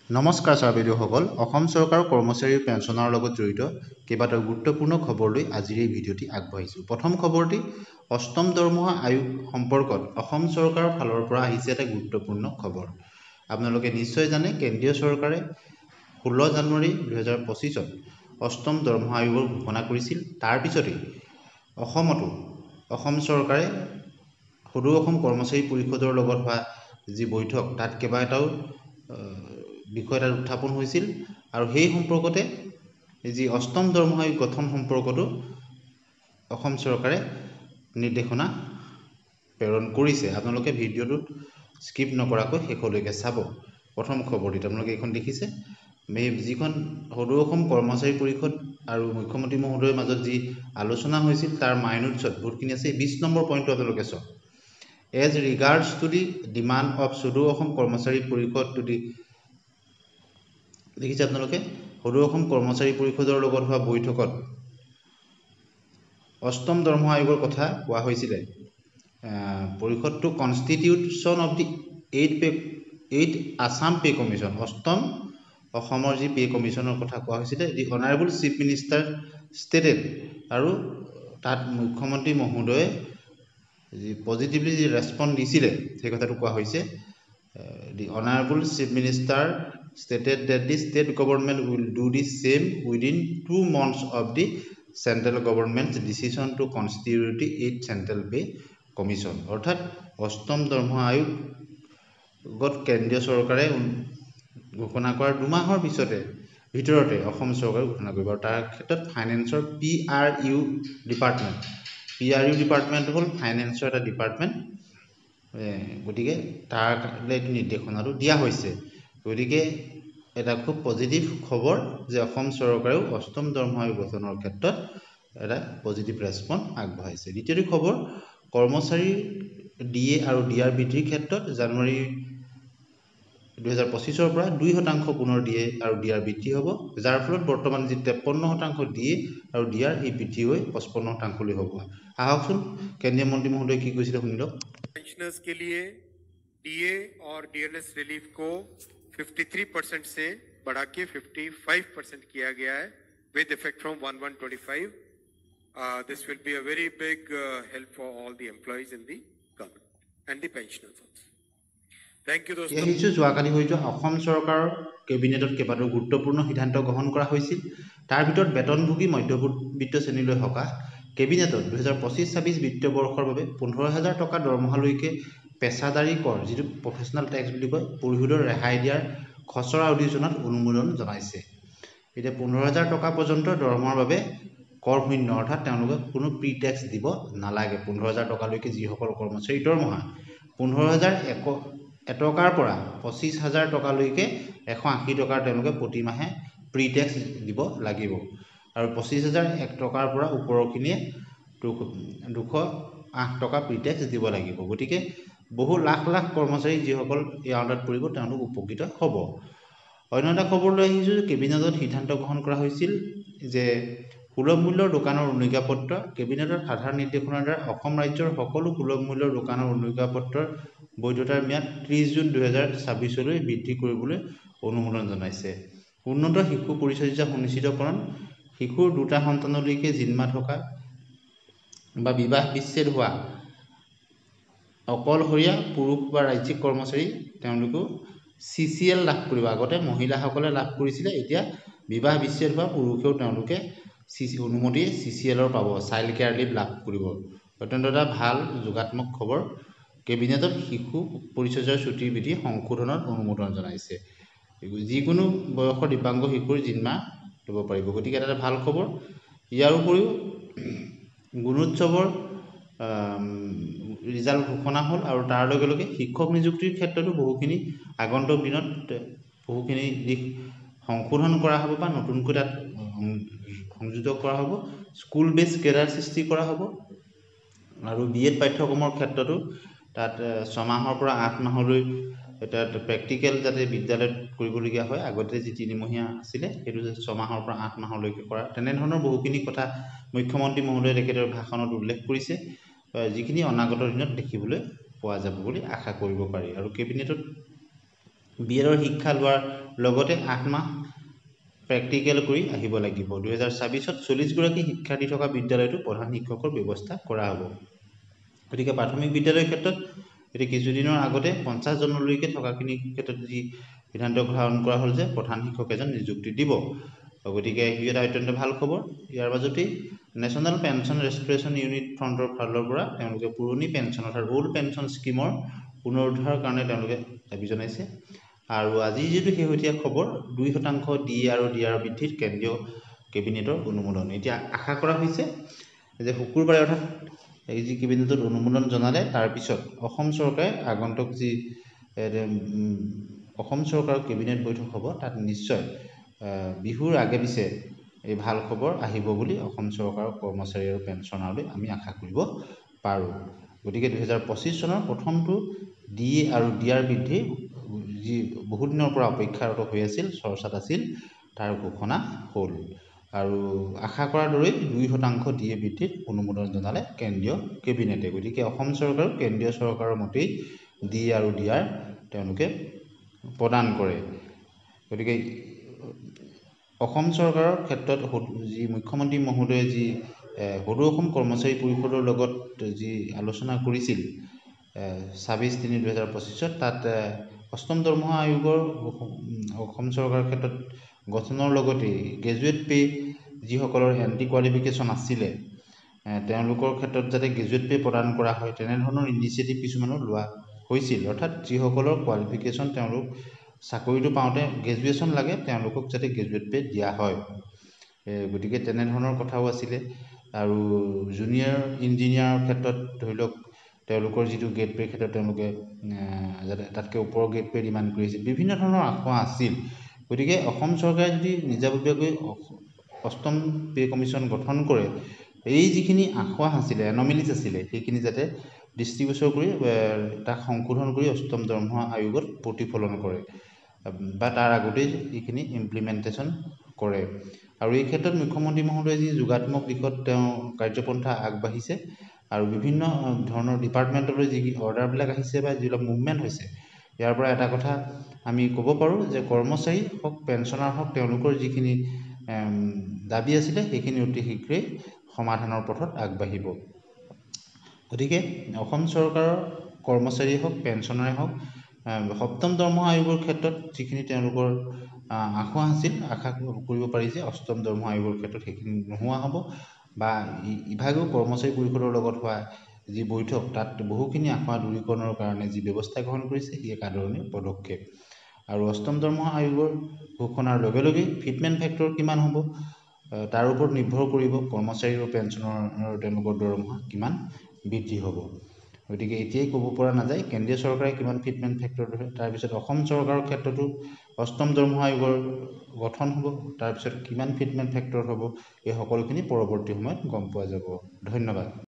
নমস্কাৰ ছাৰ বাইদেউসকল অসম চৰকাৰৰ কৰ্মচাৰীৰ পেঞ্চনৰ লগত জড়িত কেইবাটাও গুৰুত্বপূৰ্ণ খবৰ লৈ আজিৰ এই ভিডিঅ'টি আগবঢ়াইছোঁ। প্ৰথম খবৰটি অষ্টম দৰমহা আয়োগ সম্পৰ্কত অসম চৰকাৰৰ ফালৰ পৰা আহিছে এটা গুৰুত্বপূৰ্ণ খবৰ। আপোনালোকে নিশ্চয় জানে কেন্দ্ৰীয় চৰকাৰে 16 জানুৱাৰী 2025ত অষ্টম দৰমহা আয়োগৰ ঘোষণা কৰিছিল। তাৰ পিছতেই অসমতো অসম চৰকাৰে সদৌ অসম কৰ্মচাৰী পৰিষদৰ লগত হোৱা যি বৈঠক তাত কেইবাটাও বিষয় তাত উত্থাপন হৈছিল আৰু সেই সম্পৰ্কতে যি অষ্টম দৰমহা আয়োগ গঠন সম্পৰ্কতো অসম চৰকাৰে নিৰ্দেশনা প্ৰেৰণ কৰিছে। আপোনালোকে ভিডিঅ'টো স্কিপ নকৰাকৈ শেষলৈকে চাব। প্ৰথম খবৰটিত আপোনালোকে এইখন দেখিছে যিখন সদৌ অসম কৰ্মচাৰী পৰিষদ আৰু মুখ্যমন্ত্ৰী মহোদয়ৰ মাজত যি আলোচনা হৈছিল তাৰ মাইনোটছত বহুতখিনি আছে। 20 নম্বৰ পইণ্টটো আপোনালোকে চাওক। As regards to the demand of সদৌ অসম কৰ্মচাৰী পৰিষদ to the দেখিছে আপোনালোকে সদৌ অসম কৰ্মচাৰী পৰিষদৰ লগত হোৱা বৈঠকত অষ্টম দৰমহা আয়োগৰ কথা কোৱা হৈছিলে। পৰিষদটো constitution of the 8 Assam pay commission অষ্টম অসমৰ যি পে কমিশ্যনৰ কথা কোৱা হৈছিলে। The honourable chief minister stated আৰু তাত মুখ্যমন্ত্ৰী মহোদয়ে যি পজিটিভলি যি ৰেছপন্স দিছিলে সেই কথাটো কোৱা হৈছে। The Honorable Chief Minister stated that the state government will do the same within 2 months of the central government's decision to constitute the 8th Central Pay Commission. অৰ্থাৎ অষ্টম দৰমহা আয়োগত কেন্দ্ৰীয় চৰকাৰে ঘোষণা কৰাৰ 2 মাহৰ ভিতৰতে অসম চৰকাৰে ঘোষণা কৰিব। আৰু তাৰ ক্ষেত্ৰত ফাইনেন্সৰ PRU ডিপাৰ্টমেণ্ট হ'ল ফাইনেন্সৰ এটা ডিপাৰ্টমেণ্ট। গতিকে তাৰ এইটো নিৰ্দেশনাটো দিয়া হৈছে। গতিকে এটা খুব পজিটিভ খবৰ যে অসম চৰকাৰেও অষ্টম দৰমহা আয়োগ গঠনৰ ক্ষেত্ৰত এটা পজিটিভ ৰেছপন্স আগবঢ়াইছে। দ্বিতীয়টো খবৰ কৰ্মচাৰী DA আৰু DR বৃদ্ধিৰ ক্ষেত্ৰত জানুৱাৰী 2025ৰ পৰা 2% পুনৰ DA আৰু DR বৃদ্ধি হ'ব, যাৰ ফলত বৰ্তমান যি 53% DA আৰু DR এই বৃদ্ধি হৈ 55% হ'ব। আহকচোন কেন্দ্ৰীয় মন্ত্ৰী মহোদয় কি কৈছিলে শুনি লওক। पेंशनर्स के लिए DA और DLS रिलीफ को 53% से बढ़ा के 55% किया गया है with effect from 1/1/25. This will be a very big help for all the employees in the government and the pensioners also. Thank you दोस्तों। এই হিচু যোৱাকালি হৈ যোৱা অসম চৰকাৰৰ কেবিনেটত কেইবাটাও গুৰুত্বপূৰ্ণ সিদ্ধান্ত গ্ৰহণ কৰা হৈছিল। তাৰ ভিতৰত বেতনভোগী মধ্যবিত্ত শ্ৰেণীলৈ সকাহ। কেবিনেটত 2025-26 বিত্তীয় বৰ্ষৰ বাবে 15,000 টকা দৰমহালৈকে পেছাদাৰী কৰ যিটো প্ৰফেশ্যনেল টেক্স বুলি কয় পৰিশোধৰ ৰেহাই দিয়াৰ খচৰা অধিসূচনাত অনুমোদন জনাইছে। এতিয়া 15,000 টকা পৰ্যন্ত দৰমহাৰ বাবে কৰ শূন্য অৰ্থাৎ তেওঁলোকে কোনো প্ৰি টেক্স দিব নালাগে। 15,000 টকালৈকে যিসকল কৰ্মচাৰী দৰমহা 15,001 টকাৰ পৰা 25,000 টকালৈকে 180 টকাৰ তেওঁলোকে প্ৰতিমাহে প্ৰি টেক্স দিব লাগিব আৰু 25,001 টকাৰ পৰা ওপৰখিনিয়ে 208 টকা প্ৰি টেক্স দিব লাগিব। গতিকে বহু লাখ লাখ কৰ্মচাৰী যিসকল এই আওতাত পৰিব তেওঁলোক উপকৃত হ'ব। অন্য এটা খবৰ লৈ আহিছোঁ। কেবিনেটত সিদ্ধান্ত গ্ৰহণ কৰা হৈছিল যে সুলভ মূল্যৰ দোকানৰ অনুজ্ঞাপত্ৰ। কেবিনেটৰ সাধাৰণ নিৰ্দেশনাৰ দ্বাৰা অসম ৰাজ্যৰ সকলো সুলভ মূল্যৰ দোকানৰ অনুজ্ঞাপত্ৰৰ বৈধতাৰ ম্যাদ 30 জুন 2026লৈ বৃদ্ধি কৰিবলৈ অনুমোদন জনাইছে। উন্নত শিশু পৰিচৰ্যা সুনিশ্চিতকৰণ। শিশুৰ 2টা সন্তানলৈকে জিম্মা থকা বা বিবাহ বিচ্ছেদ হোৱা অকলশৰীয়া পুৰুষ বা ৰাজ্যিক কৰ্মচাৰী তেওঁলোকেও CCL লাভ কৰিব। আগতে মহিলাসকলে লাভ কৰিছিলে, এতিয়া বিবাহ বিচ্ছেদ হোৱা পুৰুষেও তেওঁলোকে অনুমতি CCLৰ পাব, চাইল্ড কেয়াৰ লিভ লাভ কৰিব। অত্যন্ত এটা ভাল যোগাত্মক খবৰ। কেবিনেটত শিশু পৰিচৰ্যাৰ ছুটিৰ বিধি সংশোধনত অনুমোদন জনাইছে। যিকোনো বয়সৰ দিব্যাংগ শিশুৰ জিম্মা ল'ব পাৰিব। গতিকে এটা ভাল খবৰ। ইয়াৰ উপৰিও গুণোৎসৱৰ ৰিজাল্ট ঘোষণা হ'ল আৰু তাৰ লগে লগে শিক্ষক নিযুক্তিৰ ক্ষেত্ৰতো বহুখিনি আগন্তুক দিনত বহুখিনি দিশ সংশোধন কৰা হ'ব বা নতুনকৈ তাত সংযোজন কৰা হ'ব। স্কুল বেছ কেডাৰ সৃষ্টি কৰা হ'ব আৰু BEd পাঠ্যক্ৰমৰ ক্ষেত্ৰতো তাত 6 মাহৰ পৰা 8 মাহলৈ তাত প্ৰেক্টিকেল যাতে বিদ্যালয়ত কৰিবলগীয়া হয়। আগতে যি 3 মহীয়া আছিলে সেইটো 6 মাহৰ পৰা 8 মাহলৈকে কৰা তেনেধৰণৰ বহুখিনি কথা মুখ্যমন্ত্ৰী মহোদয়ে তেখেতৰ ভাষণত উল্লেখ কৰিছে, যিখিনি অনাগত দিনত দেখিবলৈ পোৱা যাব বুলি আশা কৰিব পাৰি। আৰু কেবিনেটত BEdৰ শিক্ষা লোৱাৰ লগতে 8 মাহ প্ৰেক্টিকেল কৰি আহিব লাগিব। 2026ত 40গৰাকী শিক্ষাৰ্থী থকা বিদ্যালয়টো প্ৰধান শিক্ষকৰ ব্যৱস্থা কৰা হ'ব। গতিকে প্ৰাথমিক বিদ্যালয়ৰ ক্ষেত্ৰত এতিয়া কিছুদিনৰ আগতে 50জনলৈকে থকাখিনিৰ ক্ষেত্ৰত যি সিদ্ধান্ত গ্ৰহণ কৰা হ'ল যে প্ৰধান শিক্ষক এজন নিযুক্তি দিব। গতিকে ই এটা অত্যন্ত ভাল খবৰ। ইয়াৰ মাজতেই নেশ্যনেল পেঞ্চন ৰেষ্টৰেশ্যন ইউনিট ফ্ৰণ্টৰ ফালৰ পৰা তেওঁলোকে পুৰণি পেঞ্চন অৰ্থাৎ অল্ড পেঞ্চন স্কিমৰ পুনৰুদ্ধাৰৰ কাৰণে তেওঁলোকে দাবী জনাইছে। আৰু আজি যিটো শেহতীয়া খবৰ 2% DA আৰু DR বৃদ্ধিত কেন্দ্ৰীয় কেবিনেটৰ অনুমোদন। এতিয়া আশা কৰা হৈছে যে শুকুৰবাৰে অৰ্থাৎ এই যি কেবিনেটত অনুমোদন জনালে তাৰপিছত অসম চৰকাৰে আগন্তুক যি অসম চৰকাৰৰ কেবিনেট বৈঠক হ'ব তাত নিশ্চয় বিহুৰ আগে পিছে এই ভাল খবৰ আহিব বুলি অসম চৰকাৰৰ কৰ্মচাৰী আৰু পেঞ্চনাৰলৈ আমি আশা কৰিব পাৰোঁ। গতিকে 2025 চনৰ প্ৰথমটো DA আৰু DR বৃদ্ধি যি বহুদিনৰ পৰা অপেক্ষাৰত হৈ আছিল, চৰ্চাত আছিল, তাৰ ঘোষণা হ'ল। আৰু আশা কৰাৰ দৰেই 2% DA বৃদ্ধিত অনুমোদন জনালে কেন্দ্ৰীয় কেবিনেটে। গতিকে অসম চৰকাৰ কেন্দ্ৰীয় চৰকাৰৰ মতেই DA আৰু DR তেওঁলোকে প্ৰদান কৰে। গতিকে অসম চৰকাৰৰ ক্ষেত্ৰত যি মুখ্যমন্ত্ৰী মহোদয়ে যি সদৌ অসম কৰ্মচাৰী পৰিষদৰ লগত যি আলোচনা কৰিছিল 26/3/2025ত তাত অষ্টম দৰমহা আয়োগৰ অসম চৰকাৰৰ ক্ষেত্ৰত গঠনৰ লগতে গ্ৰেজুৱেট পে যিসকলৰ এণ্টি কোৱালিফিকেশ্যন আছিলে তেওঁলোকৰ ক্ষেত্ৰত যাতে গ্ৰেজুৱেট পে প্ৰদান কৰা হয় তেনেধৰণৰ ইনিচিয়েটিভ কিছুমানো লোৱা হৈছিল। অৰ্থাৎ যিসকলৰ কোৱালিফিকেশ্যন তেওঁলোক চাকৰিটো পাওঁতে গ্ৰেজুৱেশ্যন লাগে তেওঁলোকক যাতে গ্ৰেজুৱেট পে দিয়া হয়। গতিকে তেনেধৰণৰ কথাও আছিলে। আৰু জুনিয়ৰ ইঞ্জিনিয়াৰৰ ক্ষেত্ৰত ধৰি লওক তেওঁলোকৰ যিটো গ্ৰেড পেৰ ক্ষেত্ৰত তেওঁলোকে যাতে তাতকৈ ওপৰৰ গ্ৰেড পে ডিমাণ্ড কৰিছিল। বিভিন্ন ধৰণৰ আঁচনি আছিল। গতিকে অসম চৰকাৰে যদি নিজাববীয়াকৈ অষ্টম পে কমিশ্যন গঠন কৰে এই যিখিনি আঁচনি আছিলে এনমিলিজ আছিলে সেইখিনি যাতে দৃষ্টিগোচৰ কৰি তাক সংশোধন কৰি অষ্টম দৰমহা আয়োগত প্ৰতিফলন কৰে বা তাৰ আগতেই এইখিনি ইমপ্লিমেণ্টেশ্যন কৰে। আৰু এই ক্ষেত্ৰত মুখ্যমন্ত্ৰী মহোদয়ে যি যোগাত্মক দিশত তেওঁ কাৰ্যপন্থা আগবাঢ়িছে আৰু বিভিন্ন ধৰণৰ ডিপাৰ্টমেণ্টলৈ যি অৰ্ডাৰবিলাক আহিছে বা যিবিলাক মুভমেণ্ট হৈছে ইয়াৰ পৰা এটা কথা আমি ক'ব পাৰোঁ যে কৰ্মচাৰী হওক পেঞ্চনাৰ হওক তেওঁলোকৰ যিখিনি দাবী আছিলে সেইখিনি অতি শীঘ্ৰেই সমাধানৰ পথত আগবাঢ়িব। গতিকে অসম চৰকাৰৰ কৰ্মচাৰীয়ে হওক পেঞ্চনাৰে হওক সপ্তম দৰমহা আয়োগৰ ক্ষেত্ৰত যিখিনি তেওঁলোকৰ আশা আছিল আশা কৰিব পাৰি যে অষ্টম দৰমহা আয়োগৰ ক্ষেত্ৰত সেইখিনি নোহোৱা হ'ব বা ইভাগেও কৰ্মচাৰী পৰিষদৰ লগত হোৱা যি বৈঠক তাত বহুখিনি আশা দূৰীকৰণৰ কাৰণে যি ব্যৱস্থা গ্ৰহণ কৰিছে সি এক আদৰণীয় পদক্ষেপ। আৰু অষ্টম দৰমহা আয়োগৰ ঘোষণাৰ লগে লগে ফিটমেণ্ট ফেক্টৰ কিমান হ'ব তাৰ ওপৰত নিৰ্ভৰ কৰিব কৰ্মচাৰী আৰু পেঞ্চনৰ তেওঁলোকৰ দৰমহা কিমান বৃদ্ধি হ'ব। গতিকে এতিয়াই ক'ব পৰা নাযায় কেন্দ্ৰীয় চৰকাৰে কিমান ফিটমেণ্ট ফেক্টৰ ধৰে। তাৰপিছত অসম চৰকাৰৰ ক্ষেত্ৰতো অষ্টম দৰমহা আয়োগৰ গঠন হ'ব, তাৰপিছত কিমান ফিটমেণ্ট ফেক্টৰ হ'ব এই সকলোখিনি পৰৱৰ্তী সময়ত গম পোৱা যাব। ধন্যবাদ।